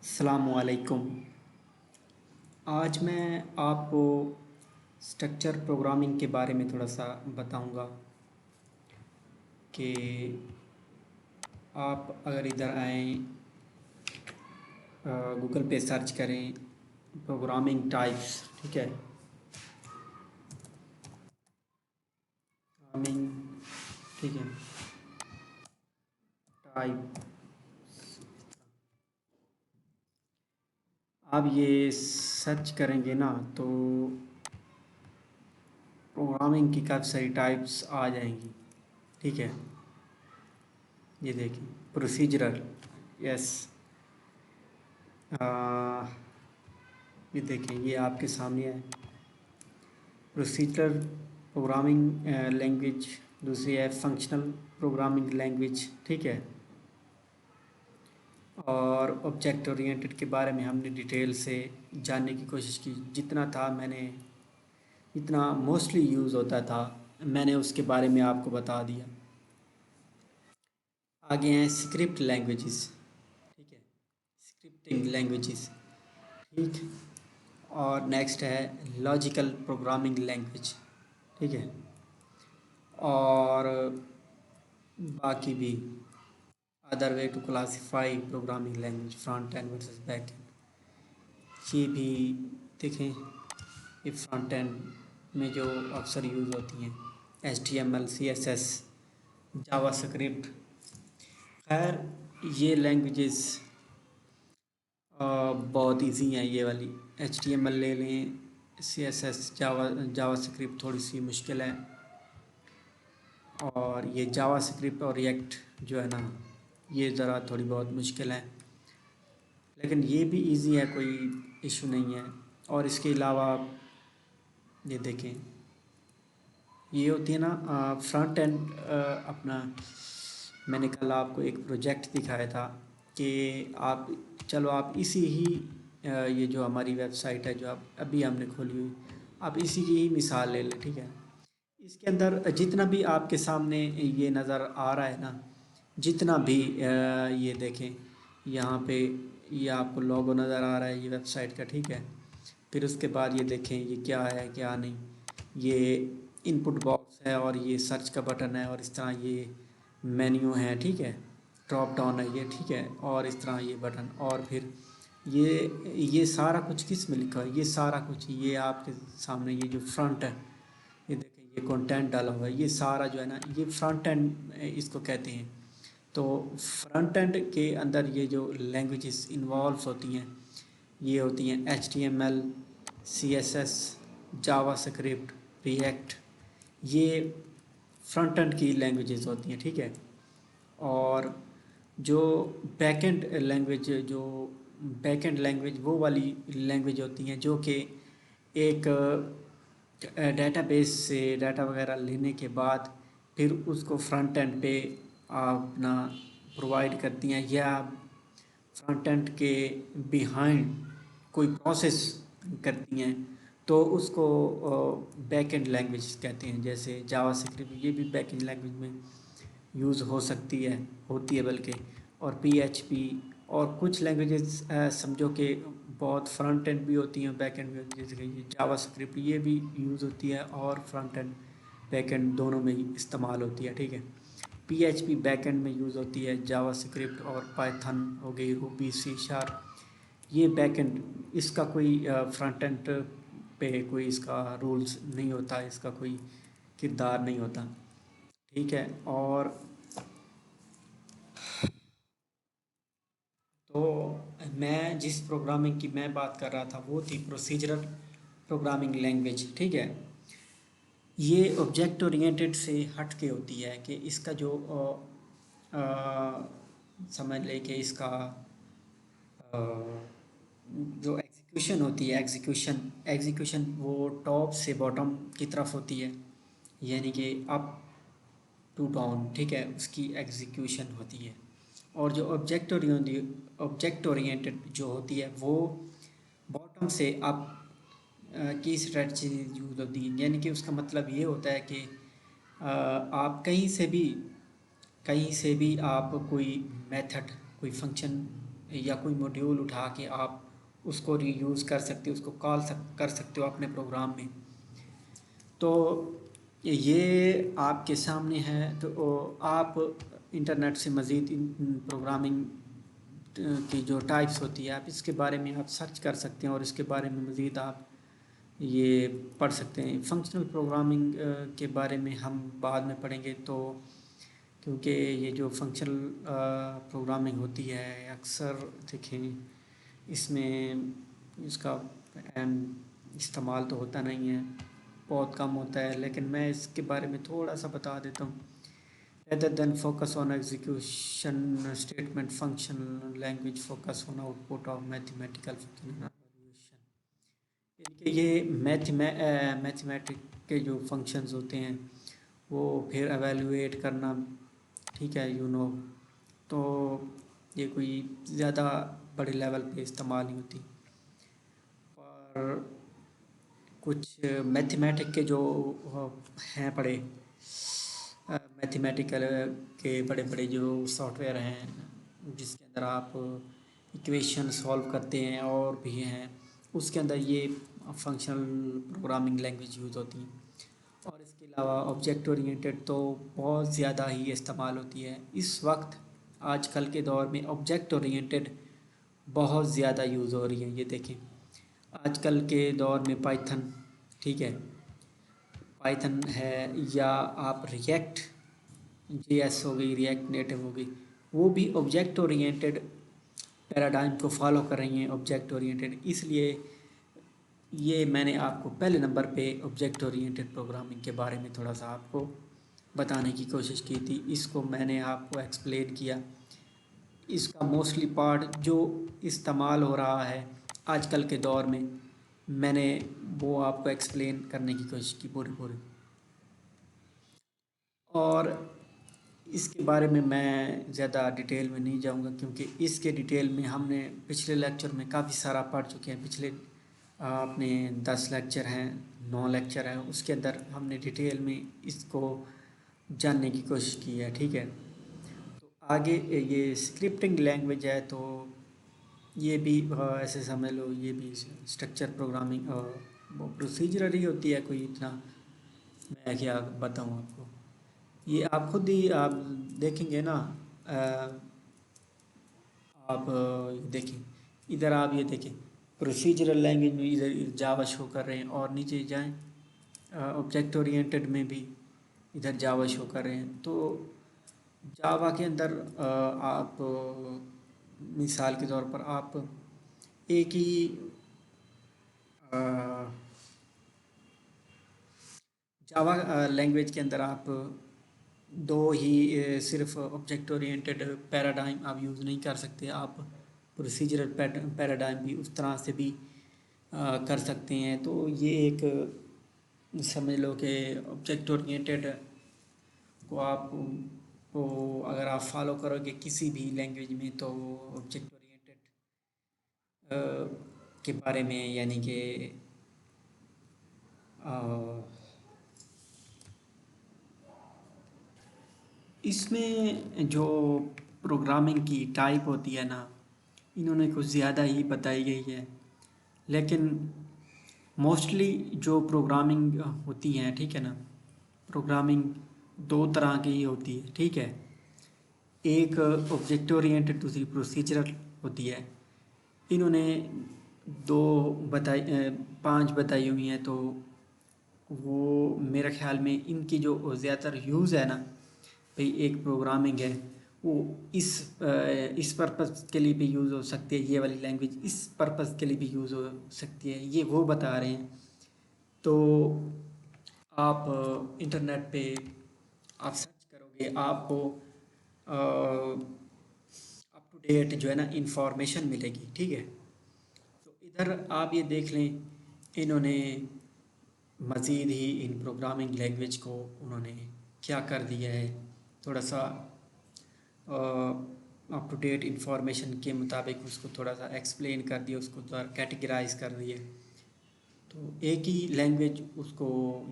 अस्सलामुअलैकुम। आज मैं आपको स्ट्रक्चर प्रोग्रामिंग के बारे में थोड़ा सा बताऊंगा कि आप अगर इधर आएँ, गूगल पे सर्च करें प्रोग्रामिंग टाइप्स, ठीक है। प्रोग्रामिंग, ठीक है, टाइप। आप ये सर्च करेंगे ना तो प्रोग्रामिंग की काफ़ी सारी टाइप्स आ जाएंगी, ठीक है। ये देखिए प्रोसीजरल, यस। ये देखें, ये आपके सामने है प्रोसीजरल प्रोग्रामिंग लैंग्वेज। दूसरी है फंक्शनल प्रोग्रामिंग लैंग्वेज, ठीक है। और ऑब्जेक्ट ओरिएंटेड के बारे में हमने डिटेल से जानने की कोशिश की। जितना था मैंने, जितना मोस्टली यूज़ होता था मैंने उसके बारे में आपको बता दिया। आगे हैं स्क्रिप्ट लैंग्वेजेस, ठीक है, स्क्रिप्टिंग लैंग्वेजेस, ठीक। और नेक्स्ट है लॉजिकल प्रोग्रामिंग लैंग्वेज, ठीक है। और बाकी भी other way to classify programming language, front end versus back end. ये भी देखें, ये फ्रंट एंड में जो अक्सर यूज़ होती हैं HTML, CSS, जावा स्क्रिप्ट। खैर ये लैंग्वेजेस बहुत इजी हैं। ये वाली HTML ले लें, CSS, जावा स्क्रिप्ट थोड़ी सी मुश्किल है। और ये जावा स्क्रिप्ट और रिएक्ट जो है ना, ये ज़रा थोड़ी बहुत मुश्किल है, लेकिन ये भी इजी है, कोई इशू नहीं है। और इसके अलावा ये देखें, ये होती है ना फ्रंट एंड अपना। मैंने कल आपको एक प्रोजेक्ट दिखाया था कि आप, चलो आप इसी ही ये जो हमारी वेबसाइट है जो आप अभी हमने खोली हुई, आप इसी की ही मिसाल ले लें, ठीक है। इसके अंदर जितना भी आपके सामने ये नज़र आ रहा है ना, जितना भी ये देखें यहाँ पे, ये आपको लोगो नज़र आ रहा है ये वेबसाइट का, ठीक है। फिर उसके बाद ये देखें ये क्या है क्या नहीं, ये इनपुट बॉक्स है और ये सर्च का बटन है और इस तरह ये मेन्यू है, ठीक है, ड्रॉप डाउन है ये, ठीक है। और इस तरह ये बटन, और फिर ये सारा कुछ किस में लिखा है, ये सारा कुछ ये आपके सामने, ये जो फ्रंट है, ये देखें ये कंटेंट डाला हुआ है, ये सारा जो है ना ये फ्रंट एंड इसको कहते हैं। तो फ्रंट एंड के अंदर ये जो लैंग्वेजेस इन्वॉल्व होती हैं, ये होती हैं HTML, CSS, जावा स्क्रिप्ट, रिएक्ट। ये फ्रंट एंड की लैंग्वेजेस होती हैं, ठीक है। और जो बैकएंड लैंग्वेज, जो बैकएंड लैंग्वेज वो वाली लैंग्वेज होती हैं जो कि एक डेटाबेस से डाटा वगैरह लेने के बाद फिर उसको फ्रंट एंड पे अपना प्रोवाइड करती हैं, या फ्रंट एंड के बिहाइंड कोई प्रोसेस करती हैं, तो उसको बैक एंड लैंग्वेज कहते हैं। जैसे जावा स्क्रिप्ट, ये भी बैक एंड लैंग्वेज में यूज़ हो सकती है, होती है बल्कि। और PHP और कुछ लैंग्वेजेस समझो कि बहुत फ्रंट एंड भी होती हैं बैक एंड भी होती है, जैसे कि ये जावा स्क्रिप्ट, ये भी यूज़ होती है और फ्रंट एंड बैक एंड दोनों में ही इस्तेमाल होती है, ठीक है। PHP बैक एंड में यूज़ होती है, जावा स्क्रिप्ट और पाइथन हो गई, रूबी, C शार्प, ये बैक एंड। इसका कोई फ्रंट एंड पे कोई इसका रूल्स नहीं होता, इसका कोई किरदार नहीं होता, ठीक है। और तो मैं जिस प्रोग्रामिंग की मैं बात कर रहा था वो थी प्रोसीजरल प्रोग्रामिंग लैंग्वेज, ठीक है। ये ऑब्जेक्ट ओरिएंटेड से हट के होती है कि इसका जो समझ ले कि इसका अ, जो एग्जीक्यूशन होती है, एग्जीक्यूशन वो टॉप से बॉटम की तरफ होती है, यानी कि अप टू डाउन, ठीक है, उसकी एग्जीक्यूशन होती है। और जो ऑब्जेक्ट ओरिएंटेड जो होती है वो बॉटम से अप की स्ट्रेटजी यूज होती है। यानी कि उसका मतलब ये होता है कि आप कहीं से भी आप कोई मेथड, कोई फंक्शन या कोई मॉड्यूल उठा के आप उसको री यूज़ कर सकते हो, उसको कर सकते हो अपने प्रोग्राम में। तो ये आपके सामने है। तो आप इंटरनेट से मज़ीद प्रोग्रामिंग की जो टाइप्स होती है आप इसके बारे में आप सर्च कर सकते हैं और इसके बारे में मज़ीद आप ये पढ़ सकते हैं। फंक्शनल प्रोग्रामिंग के बारे में हम बाद में पढ़ेंगे, तो क्योंकि ये जो फंक्शनल प्रोग्रामिंग होती है अक्सर देखें इसमें इसका इस्तेमाल तो होता नहीं है, बहुत कम होता है, लेकिन मैं इसके बारे में थोड़ा सा बता देता हूँ। Rather than focus on execution statement, function language focus on output of mathematical function and evaluation। यानी कि ये मैथमेटिक के जो फंक्शंस होते हैं वो फिर एवेलुएट करना, ठीक है, तो ये कोई ज़्यादा बड़े लेवल पे इस्तेमाल नहीं होती। और कुछ मैथमेटिक के जो हैं बड़े मैथमेटिकल के बड़े बड़े जो सॉफ्टवेयर हैं जिसके अंदर आप इक्वेशन सॉल्व करते हैं और भी हैं, उसके अंदर ये फंक्शनल प्रोग्रामिंग लैंग्वेज यूज़ होती हैं। और इसके अलावा ऑब्जेक्ट ओरिएंटेड तो बहुत ज़्यादा ही इस्तेमाल होती है इस वक्त। आजकल के दौर में ऑब्जेक्ट ओरिएंटेड बहुत ज़्यादा यूज़ हो रही है। ये देखें आजकल के दौर में पाइथन, ठीक है, पाइथन है, या आप रिएक्ट JS हो गई, रिएक्ट नेटिव हो गई, वो भी ऑब्जेक्ट ओरिएंटेड पैराडाइम को फॉलो कर रही हैं, ऑब्जेक्ट ओरिएंटेड। इसलिए ये मैंने आपको पहले नंबर पे ऑब्जेक्ट ओरिएंटेड प्रोग्रामिंग के बारे में थोड़ा सा आपको बताने की कोशिश की थी। इसको मैंने आपको एक्सप्लेन किया। इसका मोस्टली पार्ट जो इस्तेमाल हो रहा है आजकल के दौर में, मैंने वो आपको एक्सप्लेन करने की कोशिश की पूरी। और इसके बारे में मैं ज़्यादा डिटेल में नहीं जाऊंगा क्योंकि इसके डिटेल में हमने पिछले लेक्चर में काफ़ी सारा पढ़ चुके हैं। पिछले अपने 10 लेक्चर हैं, 9 लेक्चर हैं, उसके अंदर हमने डिटेल में इसको जानने की कोशिश की है, ठीक है। तो आगे ये स्क्रिप्टिंग लैंग्वेज है, तो ये भी ऐसे समझ लो ये भी स्ट्रक्चर प्रोग्रामिंग वो प्रोसीजरल ही होती है, कोई इतना मैं क्या बताऊँ आपको। ये आप खुद ही आप देखेंगे ना, आप देखें इधर, आप ये देखें प्रोसीजरल लैंग्वेज में इधर जावा शो कर रहे हैं, और नीचे जाएं ऑब्जेक्ट ओरिएंटेड में भी इधर जावा शो कर रहे हैं। तो जावा के अंदर आप मिसाल के तौर पर आप एक ही जावा लैंग्वेज के अंदर आप दो ही सिर्फ ऑब्जेक्ट ओरिएंटेड पैराडाइम आप यूज़ नहीं कर सकते। आप प्रोसीजरल पैराडाइम भी उस तरह से भी कर सकते हैं। तो ये एक समझ लो कि ऑब्जेक्ट ओरिएंटेड को आप को अगर आप फॉलो करोगे किसी भी लैंग्वेज में, तो ऑब्जेक्ट ओरिएंटेड के बारे में, यानी कि इसमें जो प्रोग्रामिंग की टाइप होती है ना, इन्होंने कुछ ज़्यादा ही बताई गई है। लेकिन मोस्टली जो प्रोग्रामिंग होती हैं, ठीक है ना, प्रोग्रामिंग दो तरह की ही होती है, ठीक है। एक ऑब्जेक्ट ओरिएंटेड, दूसरी प्रोसीजरल होती है। इन्होंने दो बताई 5 बताई हुई हैं। तो वो मेरे ख़्याल में इनकी जो ज़्यादातर यूज़ है ना, भाई एक प्रोग्रामिंग है वो इस पर्पज़ के लिए भी यूज़ हो सकती है, ये वाली लैंग्वेज इस पर्पज़ के लिए भी यूज़ हो सकती है, ये वो बता रहे हैं। तो आप इंटरनेट पे आप सर्च करोगे, आपको अप टू डेट जो है ना इंफॉर्मेशन मिलेगी, ठीक है। तो इधर आप ये देख लें, इन्होंने मज़ीद ही इन प्रोग्रामिंग लैंग्वेज को उन्होंने क्या कर दिया है, थोड़ा सा अप टू डेट इंफॉर्मेशन के मुताबिक उसको थोड़ा सा एक्सप्लेन कर दिया, उसको थोड़ा कैटेगराइज कर दिया। तो एक ही लैंग्वेज उसको,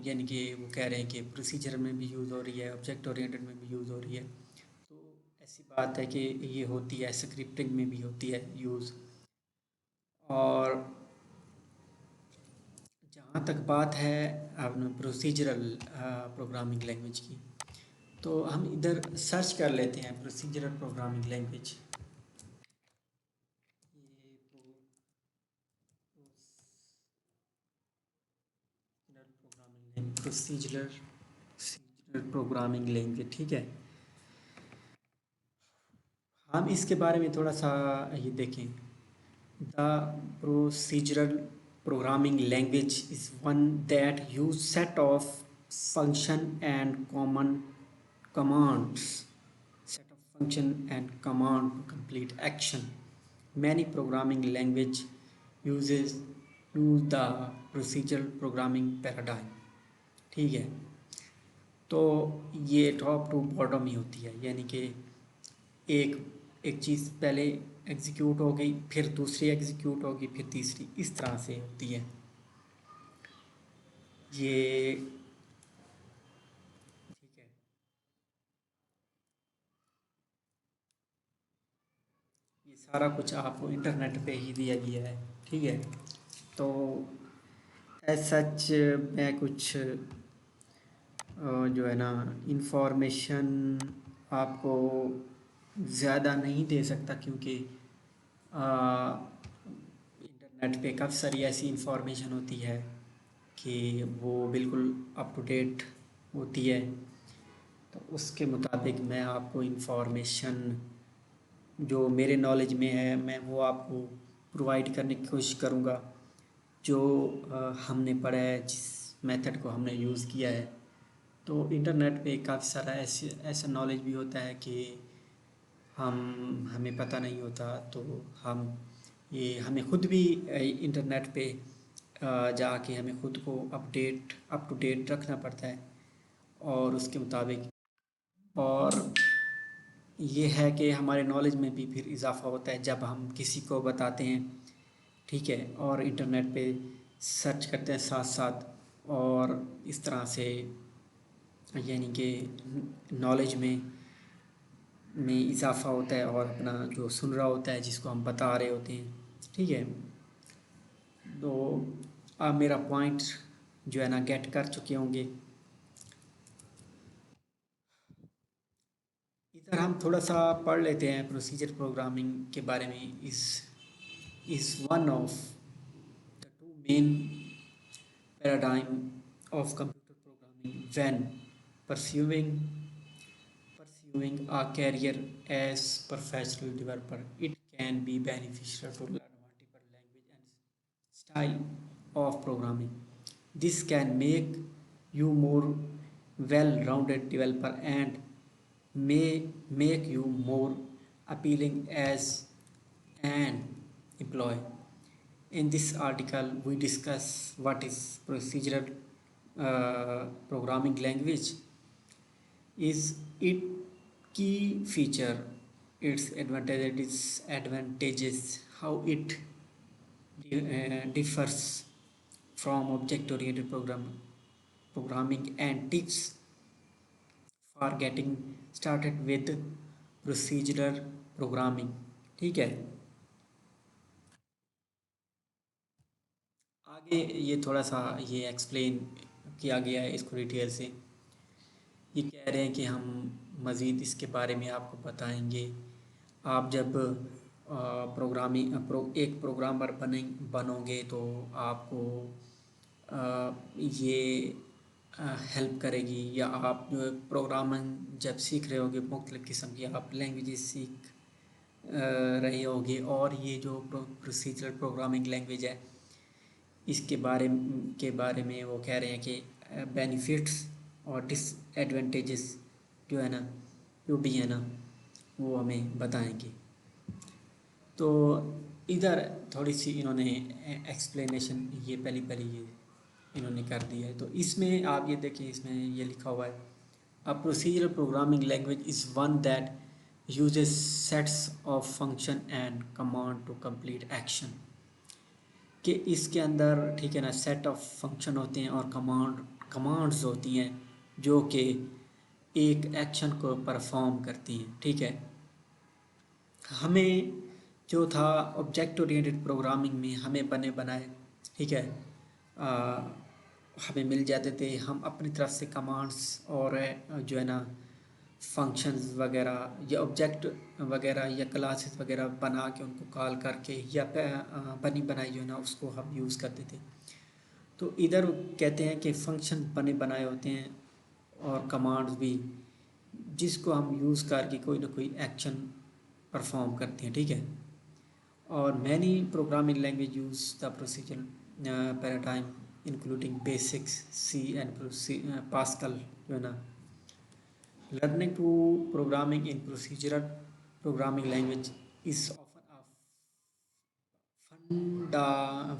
यानी कि वो कह रहे हैं कि प्रोसीजर में भी यूज़ हो रही है, ऑब्जेक्ट ओरिएंटेड में भी यूज़ हो रही है। तो ایسی بات ہے کہ یہ ہوتی ہے، اسکرپٹنگ میں بھی ہوتی ہے یوز. اور جہاں تک بات ہے اپنا پروسیجرل پروگرامنگ لینگویج کی، تو ہم ادھر سرچ کر لیتے ہیں procedural programming language. Procedural programming language, ٹھیک ہے. ہم اس کے بارے میں تھوڑا سا یہ دیکھیں. The procedural programming language is one that use set of function and common commands, set of function and command to complete action. Many programming language use the procedural programming paradigm. ٹھیک ہے. تو یہ ٹاپ ٹو باٹم ہی ہوتی ہے، یعنی کہ ایک چیز پہلے ایگزیکیوٹ ہو گئی، پھر دوسری ایگزیکیوٹ ہوگی، پھر تیسری، اس طرح سے ہوتی ہے یہ. ٹھیک ہے. یہ سارا کچھ آپ کو انٹرنیٹ پہ ہی دیا گیا ہے. ٹھیک ہے. تو ایز سچ میں کچھ جو ہے نا انفارمیشن آپ کو زیادہ نہیں دے سکتا، کیونکہ انٹرنیٹ پہ کافی ساری ایسی انفارمیشن ہوتی ہے کہ وہ بالکل اپ ٹو ڈیٹ ہوتی ہے. تو اس کے مطابق میں آپ کو انفارمیشن جو میرے نالج میں ہے میں وہ آپ کو پرووائڈ کرنے کی کوشش کروں گا، جو ہم نے پڑھا ہے، جس میتھڈ کو ہم نے یوز کیا ہے. تو انٹرنیٹ پہ کافی سارا ایسا نالج بھی ہوتا ہے کہ ہمیں پتہ نہیں ہوتا. تو ہمیں خود بھی انٹرنیٹ پہ جا کے ہمیں خود کو اپ ٹو ڈیٹ رکھنا پڑتا ہے، اور اس کے مطابق. اور یہ ہے کہ ہمارے نالج میں بھی پھر اضافہ ہوتا ہے جب ہم کسی کو بتاتے ہیں. ٹھیک ہے. اور انٹرنیٹ پہ سرچ کرتے ہیں ساتھ ساتھ، اور اس طرح سے یعنی کہ نالج میں اضافہ ہوتا ہے، اور اپنا جو سن رہا ہوتا ہے جس کو ہم بتا رہے ہوتے ہیں. ٹھیک ہے. تو آپ میرا پوائنٹ جو ہے نا گیٹ کر چکے ہوں گے. ادھر ہم تھوڑا سا پڑھ لیتے ہیں پروسیجر پروگرامنگ کے بارے میں. is one of the two main paradigm of computer programming when pursuing a career as professional developer. It can be beneficial to learn multiple language and style of programming. This can make you more well-rounded developer and may make you more appealing as an employee. In this article, we discuss what is procedural programming language, is it key feature, its advantages, how it differs from object-oriented programming, and tips for getting started with procedural programming. ٹھیک ہے. آگے یہ تھوڑا سا یہ explain کیا گیا ہے اس کو ڈیٹیل سے. یہ کہہ رہے ہیں کہ ہم مزید اس کے بارے میں آپ کو بتائیں گے. آپ جب ایک پروگرامر بنو گے تو آپ کو یہ ہیلپ کرے گی، یا آپ پروگرامنگ جب سیکھ رہے ہوگے مختلف قسم کی آپ لینگویجز سیکھ رہے ہوگے، اور یہ جو پروسیجرل پروگرامنگ لینگویج ہے اس کے بارے میں وہ کہہ رہے ہیں کہ بینیفٹس اور ڈس ایڈوانٹیجز جو ہے نا جو بھی ہے نا وہ ہمیں بتائیں گے. تو ادھر تھوڑی سی انہوں نے ایکسپلینیشن یہ پہلی یہ انہوں نے کر دی ہے. تو اس میں آپ یہ دیکھیں، اس میں یہ لکھا ہوا ہے A procedural programming language is one that uses sets of function and command to complete action. کہ اس کے اندر ٹھیک ہے نا سیٹ آف فنکشن ہوتے ہیں اور کمانڈز ہوتی ہیں جو کہ ایک ایکشن کو پرفارم کرتی ہیں. ٹھیک ہے. ہمیں جو تھا آبجیکٹ اورینٹڈ پروگرامنگ میں ہمیں بنے بنائے، ٹھیک ہے، ہمیں مل جاتے تھے، ہم اپنی طرف سے کمانڈس اور جو ہے نا فنکشنز وغیرہ یا آبجیکٹ وغیرہ یا کلاسز وغیرہ بنا کے ان کو کال کر کے یا بنی بنائی جو ہے نا اس کو ہم یوز کرتے تھے۔ تو ادھر کہتے ہیں کہ فنکشن بنے بنائے ہوتے ہیں اور کمانڈز بھی، جس کو ہم یوز کر کے کوئی نہ کوئی ایکشن پرفارم کرتے ہیں، ٹھیک ہے۔ اور many programming language use the procedure paradigm including basics C and Pascal جو ہے نا۔ Learning to programming in procedural programming language is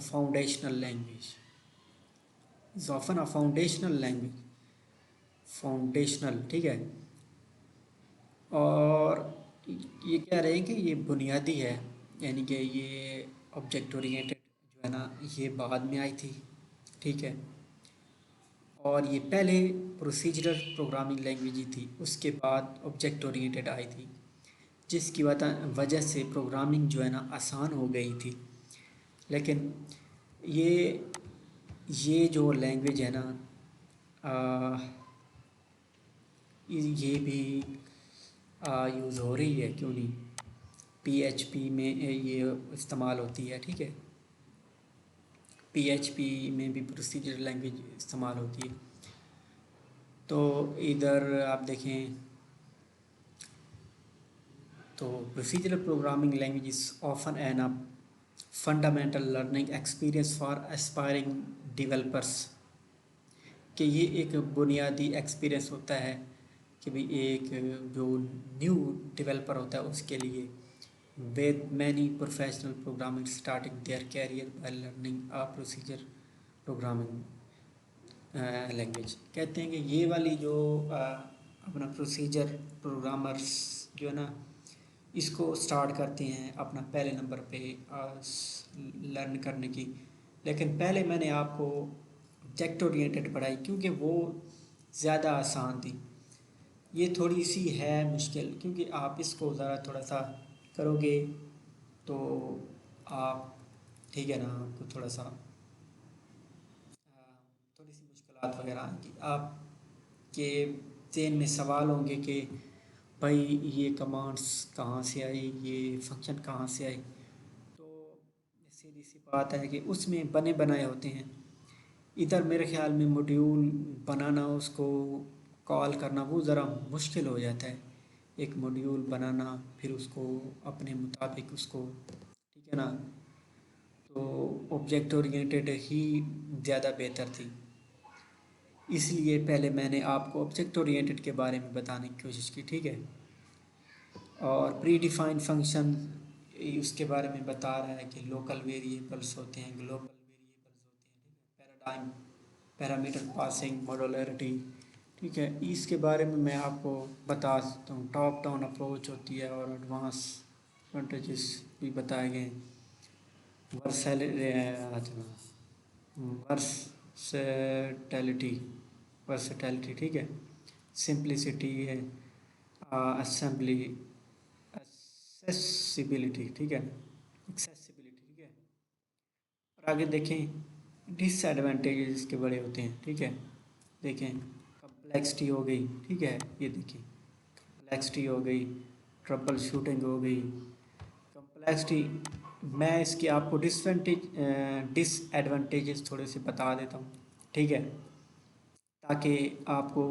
foundational language is often a foundational language, foundational, ٹھیک ہے۔ اور یہ کہہ رہے ہیں کہ یہ بنیادی ہے، یعنی کہ یہ آبجیکٹ اورینٹڈ جو ہے نا یہ بعد میں آئی تھی، ٹھیک ہے، اور یہ پہلے پروسیجرل پروگرامنگ لینگویج ہی تھی، اس کے بعد آبجیکٹ اورینٹڈ آئی تھی، جس کی وجہ سے پروگرامنگ جو ہے نا آسان ہو گئی تھی۔ لیکن یہ جو لینگویج ہے نا یہ بھی یوز ہو رہی ہے، کیوں نہیں، پی ایچ پی میں یہ استعمال ہوتی ہے، ٹھیک ہے، پی ایچ پی میں بھی پروسیجر لینگویج استعمال ہوتی ہے۔ تو ادھر آپ دیکھیں تو procedural programming language is often an fundamental learning experience for aspiring developers, کہ یہ ایک بنیادی ایکسپیرئنس ہوتا ہے کہ بھی ایک جو نیو ڈیولپر ہوتا ہے اس کے لیے، with many professional programmers starting their career by learning a procedure programming language۔ کہتے ہیں کہ یہ والی جو اپنا پروسیجر پروگرامرس جو ہے نا اس کو سٹارٹ کرتے ہیں اپنا پہلے نمبر پہ لرن کرنے کی، لیکن پہلے میں نے آپ کو آبجیکٹ اورینٹڈ پڑھائی کیونکہ وہ زیادہ آسان تھی۔ یہ تھوڑی سی ہے مشکل، کیونکہ آپ اس کو ذرا تھوڑا سا کرو گے تو آپ، ٹھیک ہے نا، آپ کو تھوڑا سا تھوڑی سی مشکلات وغیرہ آئیں گی، آپ کے ذہن میں سوال ہوں گے کہ بھائی یہ کمانڈس کہاں سے آئی، یہ فنکشن کہاں سے آئی۔ تو سیدھی سی بات ہے کہ اس میں بنے بنائے ہوتے ہیں، ادھر میرے خیال میں موڈیول بنانا، اس کو کال کرنا وہ ذرا مشکل ہو جاتا ہے، ایک موڈیول بنانا پھر اس کو اپنے مطابق اس کو، ٹھیک ہے نا، تو آبجیکٹ اورینٹڈ ہی زیادہ بہتر تھی۔ اس لیے پہلے میں نے آپ کو آبجیکٹ اورینٹڈ کے بارے میں بتانے کی کوشش کی، ٹھیک ہے۔ اور پری ڈیفائنڈ فنکشن اس کے بارے میں بتا رہا ہے کہ لوکل ویریبلس ہوتے ہیں، گلوبل ویریبلس ہوتے ہیں، پیراڈائم پیرامیٹر پاسنگ ماڈولیرٹی، ٹھیک ہے، اس کے بارے میں آپ کو بتا سکتا ہوں۔ ٹاپ ڈاؤن اپروچ ہوتی ہے اور ایڈوانس ایڈوانٹیجز بھی بتائے گئے ہیں۔ ورسٹیلٹی، ٹھیک ہے، سمپلسٹی ہے، اسمبلی ایکسیسیبلٹی، ٹھیک ہے، ایکسیسیبلٹی، ٹھیک ہے۔ اور آگے دیکھیں ڈس ایڈوانٹیجز اس کے بڑے ہوتے ہیں، ٹھیک ہے، دیکھیں کمپلیکسٹی ہو گئی، ٹھیک ہے، یہ دیکھیں کمپلیکسٹی ہو گئی، ٹربل شوٹنگ ہو گئی، کمپلیکسٹی۔ میں اس کی آپ کو ڈس ایڈوانٹیجز تھوڑے سے بتا دیتا ہوں، ٹھیک ہے، تاکہ آپ کو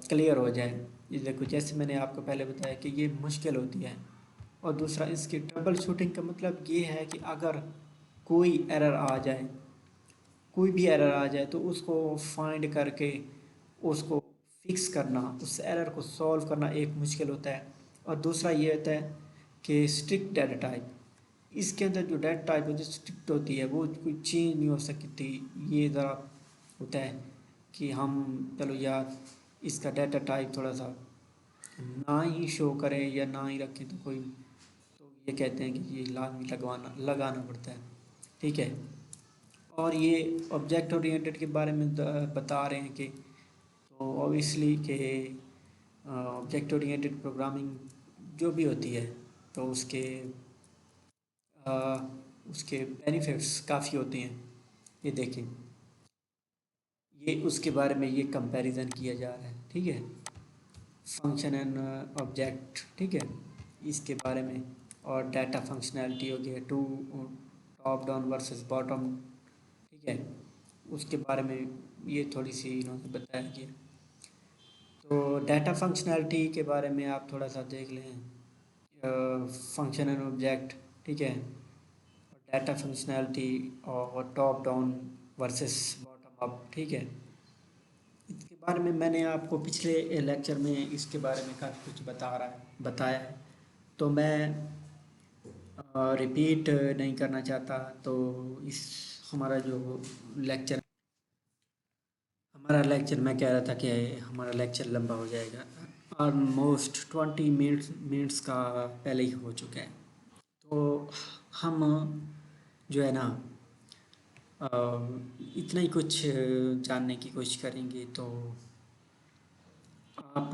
کلیئر ہو جائے۔ یہ دیکھو جیسے میں نے آپ کو پہلے بتایا کہ یہ مشکل ہوتی ہے، اور دوسرا اس کی ٹربل شوٹنگ کا مطلب یہ ہے کہ اگر کوئی ایرر آ جائے، کوئی بھی ایرر آ جائے تو اس کو فائنڈ کر کے اس کو فکس کرنا، اس ایرر کو سولو کرنا ایک مشکل ہوتا ہے۔ اور دوسرا یہ ہوتا ہے کہ اسٹرکٹ ڈیٹا ٹائپ، اس کے اندر جو ڈیٹا ٹائپ ہوتی ہے اسٹرکٹ ہوتی ہے، وہ کوئی چینج نہیں ہو سکتی۔ یہ ذرا ہوتا ہے کہ ہم چلو یار اس کا ڈیٹا ٹائپ تھوڑا سا نہ ہی شو کریں یا نہ ہی رکھیں تو کوئی، تو یہ کہتے ہیں کہ یہ لازمی لگانا پڑتا ہے، ٹھیک ہے۔ اور یہ آبجیکٹ اورینٹڈ کے بارے میں بتا رہے ہیں کہ تو اوبیسلی کہ آبجیکٹ اورینٹڈ پروگرامنگ जो भी होती है, तो आ, उसके बेनिफिट्स काफ़ी होते हैं। ये देखें, ये उसके बारे में ये कंपैरिजन किया जा रहा है, ठीक है, फंक्शन एंड ऑब्जेक्ट, ठीक है, इसके बारे में। और डाटा फंक्शनैलिटी हो गया, to top down versus bottom, ठीक है, उसके बारे में ये थोड़ी सी इन्होंने बताया गया। तो डाटा फंक्शनैलिटी के बारे में आप थोड़ा सा देख लें, फंक्शन एंड ऑब्जेक्ट, ठीक है, डाटा फंक्शनैलिटी और top down versus bottom up, ठीक है। इसके बारे में मैंने आपको पिछले लेक्चर में इसके बारे में काफ़ी कुछ बताया है, तो मैं रिपीट नहीं करना चाहता। तो इस हमारा जो लेक्चर हमारा लेक्चर मैं कह रहा था कि हमारा लेक्चर लंबा हो जाएगा, ऑलमोस्ट 20 मिनट्स का पहले ही हो चुका है। तो हम जो है ना इतना ही कुछ जानने की कोशिश करेंगे। तो आप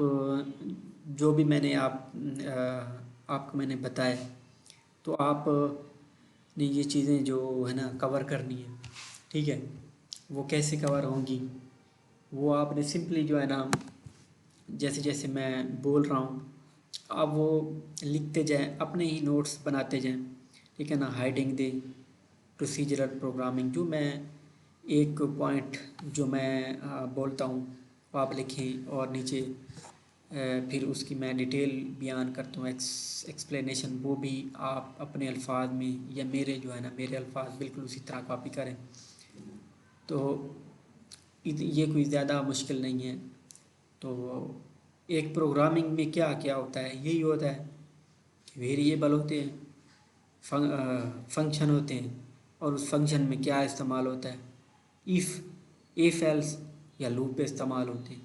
जो भी आपको मैंने बताया, तो आप ने ये चीज़ें जो है ना कवर करनी है, ठीक है, वो कैसे कवर होंगी, वो आपने सिंपली जो है ना जैसे जैसे मैं बोल रहा हूँ आप वो लिखते जाएं, अपने ही नोट्स बनाते जाएं, ठीक है ना। हाइडिंग दे प्रोसीजरल प्रोग्रामिंग, जो मैं एक पॉइंट जो मैं बोलता हूँ वो आप लिखें, और नीचे फिर उसकी मैं डिटेल बयान करता हूँ, एक्सप्लेनेशन, वो भी आप अपने अल्फाज में, या मेरे जो है ना मेरे अल्फाज बिल्कुल उसी तरह कॉपी करें। तो ये कोई ज़्यादा मुश्किल नहीं है। तो एक प्रोग्रामिंग में क्या क्या होता है, यही होता है कि वेरिएबल होते हैं, फंक्शन होते हैं, और उस फंक्शन में क्या इस्तेमाल होता है, इफ़ एल्स या लूप इस्तेमाल होते हैं।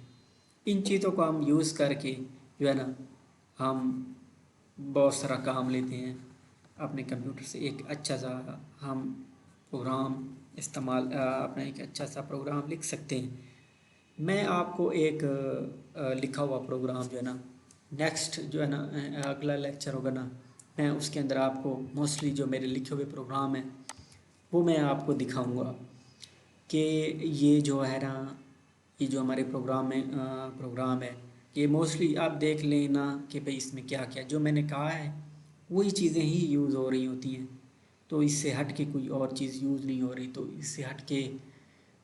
इन चीज़ों को हम यूज़ करके जो है ना हम बहुत सारा काम लेते हैं अपने कंप्यूटर से। एक अच्छा सा हम प्रोग्राम अपना एक अच्छा सा प्रोग्राम लिख सकते हैं। मैं आपको एक लिखा हुआ प्रोग्राम जो है ना, नेक्स्ट जो है ना अगला लेक्चर होगा ना, मैं उसके अंदर आपको मोस्टली जो मेरे लिखे हुए प्रोग्राम हैं वो मैं आपको दिखाऊंगा कि ये जो है ना, ये जो हमारे प्रोग्राम है, ये मोस्टली आप देख लेना कि भाई इसमें क्या क्या जो मैंने कहा है वही चीज़ें ही यूज़ हो रही होती हैं। तो इससे हट के कोई और चीज़ यूज़ नहीं हो रही। तो इससे हट के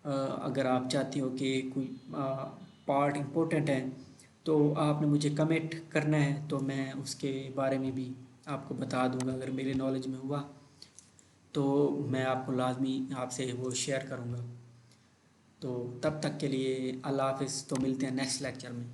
अगर आप चाहते हो कि कोई पार्ट इम्पोर्टेंट है तो आपने मुझे कमेंट करना है, तो मैं उसके बारे में भी आपको बता दूंगा। अगर मेरे नॉलेज में हुआ तो मैं आपको लाजमी आपसे वो शेयर करूंगा। तो तब तक के लिए अल्लाह हाफ़िज़। तो मिलते हैं नेक्स्ट लेक्चर में।